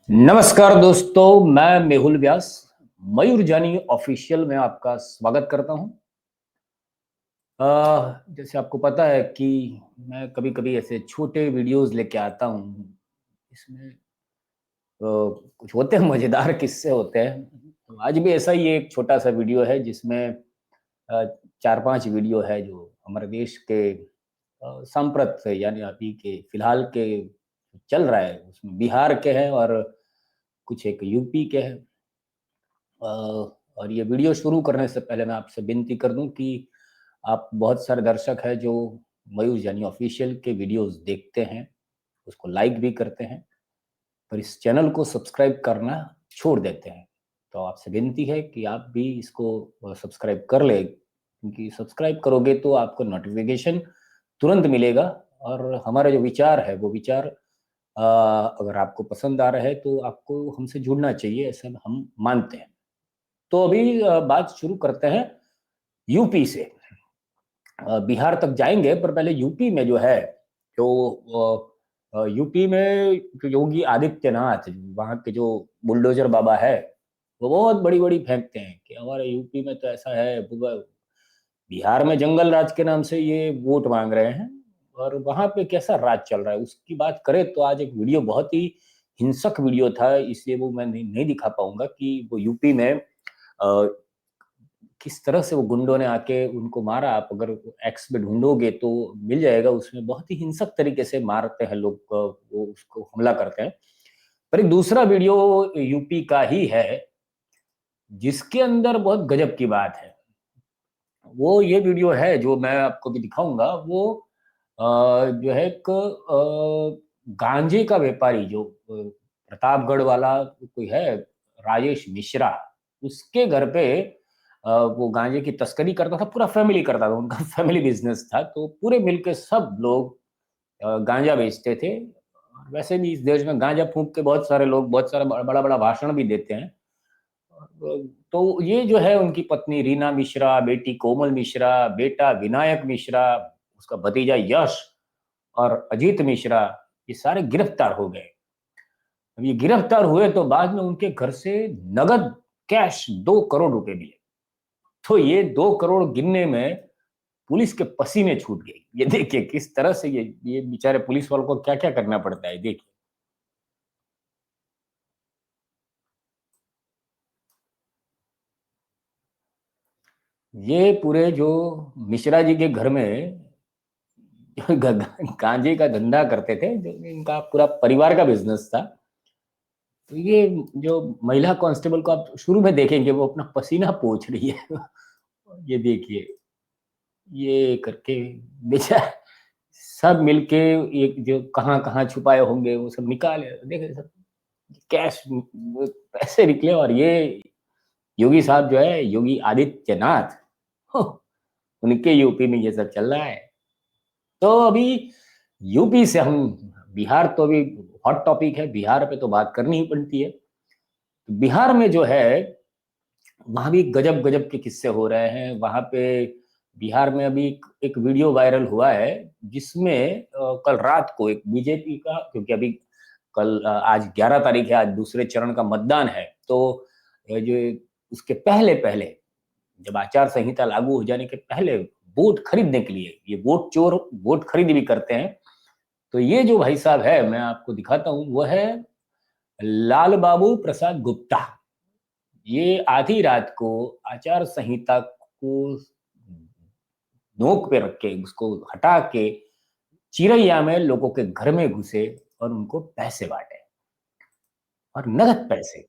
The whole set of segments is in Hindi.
नमस्कार दोस्तों, मैं मेहुल व्यास मयूर जानी ऑफिशियल में आपका स्वागत करता हूं। जैसे आपको पता है कि मैं कभी-कभी ऐसे छोटे वीडियोस लेके आता हूं। इसमें कुछ होते हैं मजेदार किस्से होते हैं। तो आज भी ऐसा ही एक छोटा-सा वीडियो है जिसमें 4-5 वीडियो है जो हमारे देश के सांप्रत से यानी अभी के फिलहाल के चल रहा है उसमें बिहार के हैं और कुछ एक यूपी के हैं। अ, और ये वीडियो शुरू करने से पहले मैं आपसे विनती कर दूं कि आप बहुत सारे दर्शक हैं जो मयूर जानी ऑफिशियल के वीडियोस देखते हैं, उसको लाइक भी करते हैं, पर इस चैनल को सब्सक्राइब करना छोड़ देते हैं। तो आपसे विनती है कि आप भी इसको सब्सक्राइब कर लें, क्योंकि सब्सक्राइब करोगे तो आपको नोटिफिकेशन तुरंत मिलेगा और हमारा जो विचार है वो विचार अगर आपको पसंद आ रहा है तो आपको हमसे जुड़ना चाहिए, ऐसा हम मानते हैं। तो अभी बात शुरू करते हैं यूपी से। बिहार तक जाएँगे पर पहले यूपी में जो है, जो यूपी में जो योगी आदित्यनाथ वहाँ के जो बुलडोज़र बाबा है, वो बहुत बड़ी-बड़ी फेंकते हैं कि हमारे यूपी में तो ऐसा है, बिहार में जंगल राज के नाम से ये वोट माँग रहे हैं और वहाँ पे कैसा राज चल रहा है, उसकी बात करें तो आज एक वीडियो बहुत ही हिंसक वीडियो था, इसलिए वो मैं नहीं दिखा पाऊँगा कि वो यूपी में अ, किस तरह से वो गुंडों ने आके उनको मारा। आप अगर एक्स में ढूँढोगे तो मिल जाएगा, उसमें बहुत ही हिंसक तरीके से मारते हैं लोग, वो उसको हमला करते हैं। पर एक दूसरा वीडियो यूपी का ही है, जिसके अंदर बहुत गजब की बात है। वो ये वीडियो है जो मैं आपको भी दिखाऊँगा, वो जो है एक गांजे का व्यापारी जो प्रतापगढ़ वाला कोई है, राजेश मिश्रा, उसके घर पे वो गांजे की तस्करी करता था, पूरा फैमिली करता था, उनका फैमिली बिज़नेस था, तो पूरे मिलके सब लोग गांजा बेचते थे। वैसे भी इस देश में गांजा फूँक के बहुत सारे लोग बहुत सारा बड़ा-बड़ा भाषण भी देते हैं। तो ये जो है उनकी पत्नी रीना मिश्रा, बेटी कोमल मिश्रा, बेटा विनायक मिश्रा, उसका भतीजा यश और अजीत मिश्रा, ये सारे गिरफ्तार हो गए। अब ये गिरफ्तार हुए तो बाद में उनके घर से नगद कैश 2 करोड़ रुपए मिले। तो ये 2 करोड़ गिनने में पुलिस के पसीने छूट गए। ये देखिए किस तरह से ये बेचारे पुलिस वालों को क्या-क्या करना पड़ता है, देखिए। ये पूरे जो मिश्रा जी के घर में गांजे का धंधा करते थे, जो इनका पूरा परिवार का बिजनेस था। तो ये जो महिला कांस्टेबल को आप शुरू में देखेंगे वो अपना पसीना पोंछ रही है। ये देखिए, ये करके बेचारा सब मिलके एक जो कहाँ-कहाँ छुपाए होंगे वो सब निकाले, देखिए सब कैश पैसे निकले और ये योगी साहब जो है, योगी आदित्यनाथ, उनके यूपी में ये सब चल रहा है। तो अभी यूपी से हम बिहार तो अभी हॉट टॉपिक है, बिहार पे तो बात करनी ही पड़ती है। बिहार में जो है, वहाँ भी गजब-गजब के किस्से हो रहे हैं। वहाँ पे बिहार में अभी एक वीडियो वायरल हुआ है, जिसमें कल रात को एक बीजेपी का, क्योंकि अभी आज 11 तारीख है, आज दूसरे चरण का मतदान है। तो जो उसके पहले-पहले जब आचार संहिता लागू हो जाने के पहले वोट खरीदने के लिए, ये वोट चोर वोट खरीद भी करते हैं। तो ये जो भाई साहब है, मैं आपको दिखाता हूँ, वो है लाल बाबू प्रसाद गुप्ता। ये आधी रात को आचार संहिता को नोक पे रख के, उसको हटा के चिरैया में लोगों के घर में घुसे और उनको पैसे बांटे, और नगद पैसे।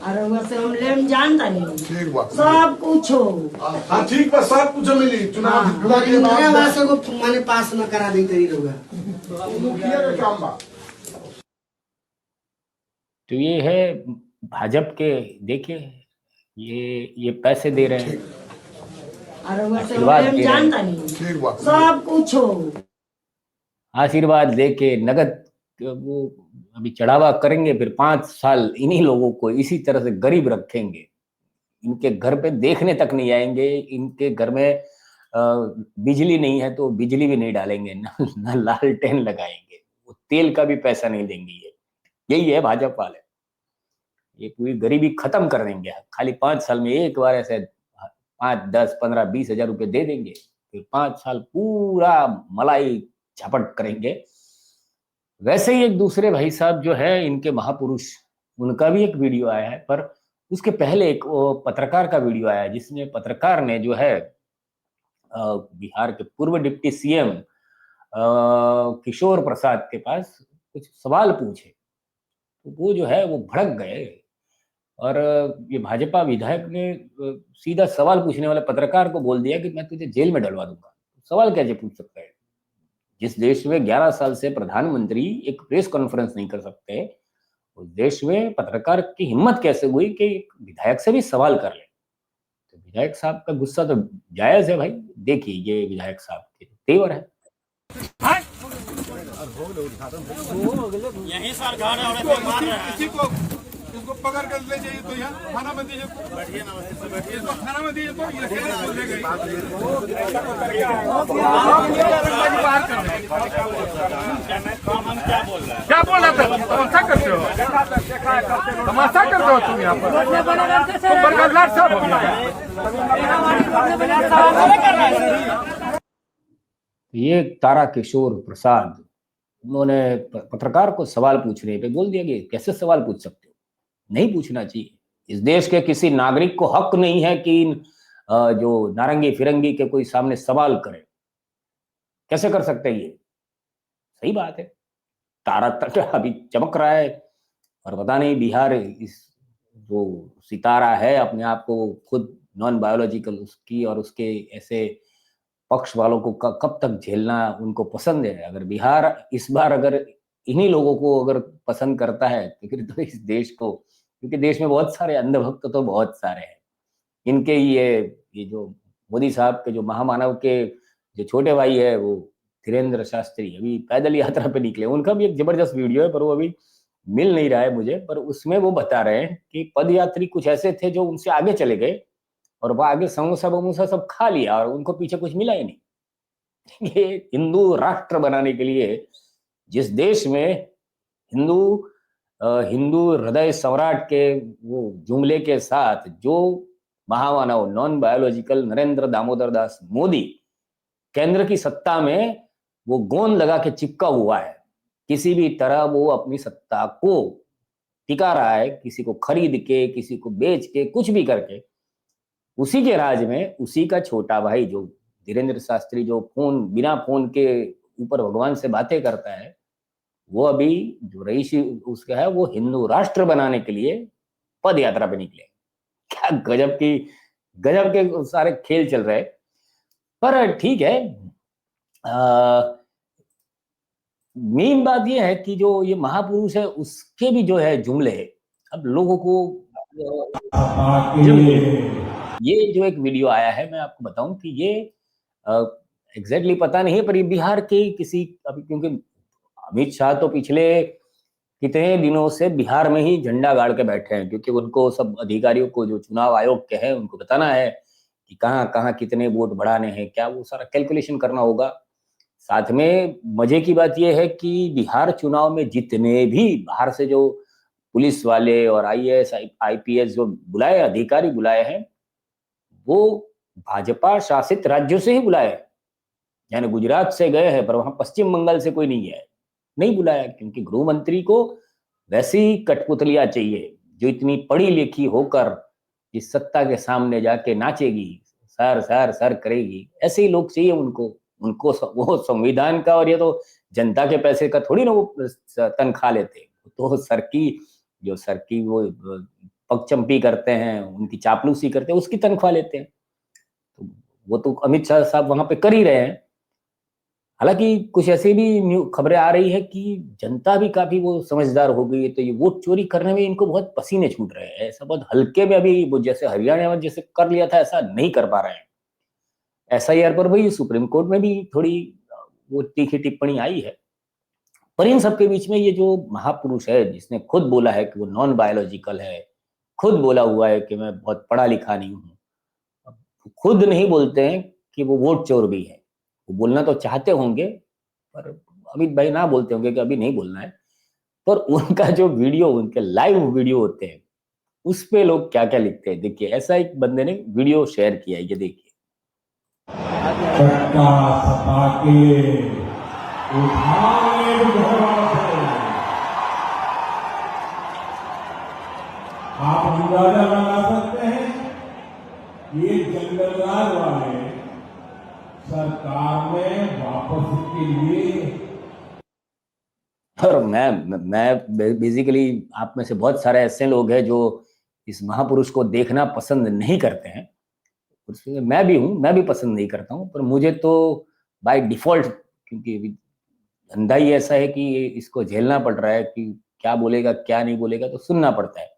अरे वैसे हम लेम जानता नहीं ठीक बा सब कुछ हो। हाँ ठीक बा सब कुछ मिली चुनाव हाँ, जितला के लेकिन नया बाद वाला को माने पास न करा दी तरी रहुआ। मुखिया का काम बा। तो ये है भाजपा के, देखिए ये पैसे दे रहे हैं, ठीक अरे वैसे हम आशीर्वाद लेम दे रहे हैं, जानता नहीं ठीक बा सब कुछ हो। आशीर्वाद देके नगद वो अभी चढ़ावा करेंगे, फिर 5 साल इन्हीं लोगों को इसी तरह से गरीब रखेंगे। इनके घर पे देखने तक नहीं आएंगे, इनके घर में बिजली नहीं है तो बिजली भी नहीं डालेंगे, ना लालटेन लगाएंगे, वो तेल का भी पैसा नहीं देंगे। ये यही है भाजपा वाले। ये पूरी गरीबी खत्म कर देंगे, खाली 5 साल में एक बार ऐसे 5, 10, 15, 20 हजार रुपए दे देंगे, फिर 5 साल पूरा मलाई झपट करेंगे। वैसे ही एक दूसरे भाई साहब जो है इनके महापुरुष, उनका भी एक वीडियो आया है, पर उसके पहले एक पत्रकार का वीडियो आया है जिसमें पत्रकार ने जो है बिहार के पूर्व डिप्टी सीएम किशोर प्रसाद के पास कुछ सवाल पूछे, तो वो जो है वो भड़क गए और ये भाजपा विधायक ने सीधा सवाल पूछने वाले पत्रकार को बोल दिया कि मैं तुझे जेल में डलवा दूंगा। सवाल कैसे पूछ सकता है? जिस देश में 11 साल से प्रधानमंत्री एक प्रेस कॉन्फ्रेंस नहीं कर सकते, उस देश में पत्रकार की हिम्मत कैसे हुई कि एक विधायक से भी सवाल कर ले? तो विधायक साहब का गुस्सा तो जायज है भाई। देखिए ये विधायक साहब के तेवर है। यही सरकार है और ऐसे मार रहे हैं। किसी को इसको पकड़ कर ले जाइए तो यहाँ थाना में दीजिए, बैठिए नमस्ते से बैठिए, इसको थाना में दीजिए तो ये कैसे ले गई। हम क्या बोल रहे हैं? क्या बोल रहा था? तमाशा करते हो, तमाशा करते हो तुम यहाँ पर, तुम बरगदलाट साहब हो गया। ये तारा किशोर प्रसाद, उन्होंने पत्रकार को सवाल पूछने पे बोल दिया कि कैसे सवाल पूछ सकते हो, नहीं पूछना चाहिए। इस देश के किसी नागरिक को हक नहीं है कि जो नारंगी फिरंगी के कोई सामने सवाल करे। कैसे कर सकते हैं ये? सही बात है, तारा तक अभी चमक रहा है और पता नहीं बिहार इस जो सितारा है अपने आप को खुद नॉन बायोलॉजिकल उसकी और उसके ऐसे पक्ष वालों को कब तक झेलना उनको पसंद है। अगर बिहार इस बार अगर इन्हीं लोगों को अगर पसंद करता है तो फिर तो इस देश को, क्योंकि देश में बहुत सारे अंधभक्त तो बहुत सारे हैं, इनके ये जो मोदी साहब के जो महामानव के जो छोटे भाई है वो धीरेन्द्र शास्त्री अभी पैदल यात्रा पे निकले। उनका भी एक जबरदस्त वीडियो है पर वो अभी मिल नहीं रहा है मुझे, पर उसमें वो बता रहे हैं कि पदयात्री कुछ ऐसे थे जो उनसे आगे चले गए और वो आगे समोसा वमोसा सब खा लिया और उनको पीछे कुछ मिला ही नहीं। ये हिंदू राष्ट्र बनाने के लिए जिस देश में हिंदू हृदय सम्राट के वो जुमले के साथ जो महामानव नॉन बायोलॉजिकल नरेंद्र दामोदर दास मोदी केंद्र की सत्ता में वो गोंद लगा के चिपका हुआ है, किसी भी तरह वो अपनी सत्ता को टिका रहा है, किसी को खरीद के किसी को बेच के कुछ भी करके। उसी के राज में उसी का छोटा भाई जो धीरेन्द्र शास्त्री जो बिना फोन के ऊपर भगवान से बातें करता है, वो अभी जो रईस उसका है वो हिंदू राष्ट्र बनाने के लिए पद यात्रा पे निकले। क्या गजब के सारे खेल चल रहे हैं। पर ठीक है, मेन बात ये है कि जो ये महापुरुष है उसके भी जो है जुमले अब लोगों को ये जो एक वीडियो आया है मैं आपको बताऊं कि ये एग्जैक्टली पता नहीं है पर ये बिहार के किसी अभी, क्योंकि अमित शाह तो पिछले कितने दिनों से बिहार में ही झंडा गाड़ के बैठे हैं, क्योंकि उनको सब अधिकारियों को जो चुनाव आयोग के हैं उनको बताना है कि कहाँ कहाँ कितने वोट बढ़ाने हैं, क्या वो सारा कैलकुलेशन करना होगा। साथ में मजे की बात यह है कि बिहार चुनाव में जितने भी बाहर से जो पुलिस वाले और आईएएस आईपीएस जो बुलाए अधिकारी बुलाए हैं वो भाजपा शासित राज्यों से ही बुलाए हैं, यानी गुजरात से गए हैं पर वहां पश्चिम बंगाल से कोई नहीं है, नहीं बुलाया, क्योंकि गृह मंत्री को वैसी कठपुतलियां चाहिए जो इतनी पढ़ी लिखी होकर इस सत्ता के सामने जाके नाचेगी, सर सर सर करेगी, ऐसे ही लोग चाहिए उनको वो संविधान का और ये तो जनता के पैसे का थोड़ी ना वो तनख्वाह लेते, तो सर की वो पगचंपी करते हैं, उनकी चापलूसी करते हैं, उसकी तनख्वाह लेते हैं। तो वो तो अमित शाह साहब वहां पे कर ही रहे हैं। हालांकि कुछ ऐसे भी खबरें आ रही है कि जनता भी काफी वो समझदार हो गई है, तो ये वोट चोरी करने में इनको बहुत पसीने छूट रहे हैं, ऐसा बहुत हल्के में अभी वो जैसे हरियाणा में जैसे कर लिया था ऐसा नहीं कर पा रहे हैं। एसआईआर पर भाई सुप्रीम कोर्ट में भी थोड़ी वो तीखी टिप्पणी आई है, पर इन सबके बीच में ये जो महापुरुष है जिसने खुद बोला है कि वो नॉन बायोलॉजिकल है, खुद बोला हुआ है कि मैं बहुत पढ़ा लिखा नहीं हूँ, खुद नहीं बोलते हैं कि वो वोट चोर भी है। वो बोलना तो चाहते होंगे पर अमित भाई ना बोलते होंगे कि अभी नहीं बोलना है, पर उनका जो वीडियो उनके लाइव वीडियो होते हैं उस पे लोग क्या क्या लिखते हैं। देखिए, ऐसा एक बंदे ने वीडियो शेयर किया है, ये देखिए। चक्का सपा के उठाए घोड़ा से आप अंदाजा लगा सकते हैं ये जंगलराज वाले सरकार में वापसी के लिए। और मैं बेसिकली, आप में से बहुत सारे ऐसे लोग हैं जो इस महापुरुष को देखना पसंद नहीं करते हैं, उसमें मैं भी हूँ, मैं भी पसंद नहीं करता हूँ, पर मुझे तो बाय डिफॉल्ट, क्योंकि धंधा ही ऐसा है कि इसको झेलना पड़ रहा है कि क्या बोलेगा क्या नहीं बोलेगा, तो सुनना पड़ता है।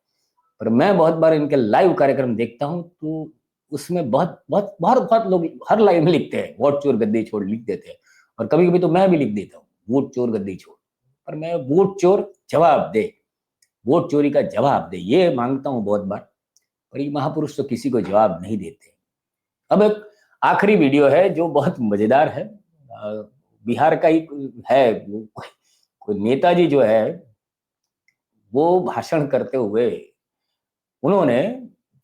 पर मैं बहुत बार इनके लाइव कार्यक्रम देखता हूँ, तो उसमें बहुत बहुत बहुत बहुत लोग हर लाइव में लिखते हैं वोट चोर गद्दी छोड़, लिख देते हैं। और कभी कभी तो मैं भी लिख देता हूँ वोट चोर गद्दी छोड़, पर मैं वोट चोर जवाब दे, वोट चोरी का जवाब दे, ये मांगता हूँ बहुत बार। पर ये महापुरुष तो किसी को जवाब नहीं देते। अब एक आखिरी वीडियो है जो बहुत मजेदार है, बिहार का ही है। कोई नेताजी जो है, वो भाषण करते हुए उन्होंने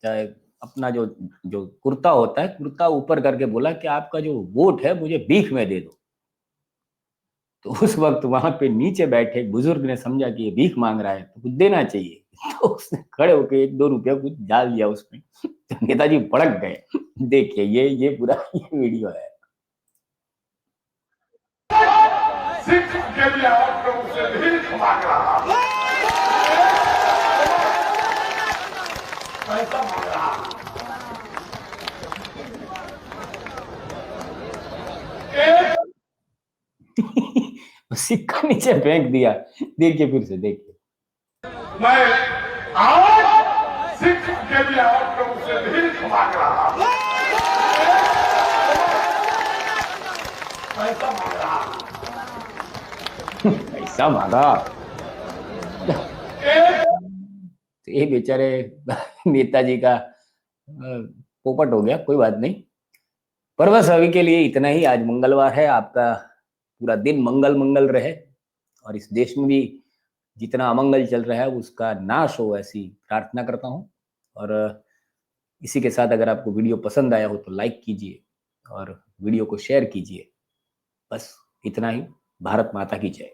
अपना जो जो कुर्ता होता है, कुर्ता ऊपर करके बोला कि आपका जो वोट है मुझे भीख में दे दो। तो उस वक्त वहां पे नीचे बैठे एक बुजुर्ग ने समझा कि ये भीख मांग रहा है तो कुछ देना चाहिए, तो उसने खड़े होकर 1-2 रुपया कुछ डाल दिया उसमें। तो नेताजी भड़क गए। देखिए, ये पूरा ये वीडियो है। सिख के लिए आप लोगों से भीख मांग रहा, पैसा मांग रहा। सिक्का नीचे फेंक दिया। देखिए, फिर से देखिए। मैं आज सिख के लिए आप लोगों से भीख मांग रहा, पैसा मांग रहा। ऐसा मांगा तो ये बेचारे नेताजी का पोपट हो गया। कोई बात नहीं, पर बस अभी के लिए इतना ही। आज मंगलवार है, आपका पूरा दिन मंगल मंगल रहे, और इस देश में भी जितना अमंगल चल रहा है उसका नाश हो, ऐसी प्रार्थना करता हूँ। और इसी के साथ अगर आपको वीडियो पसंद आया हो तो लाइक कीजिए और वीडियो को शेयर कीजिए। बस इतना ही। भारत माता की जय।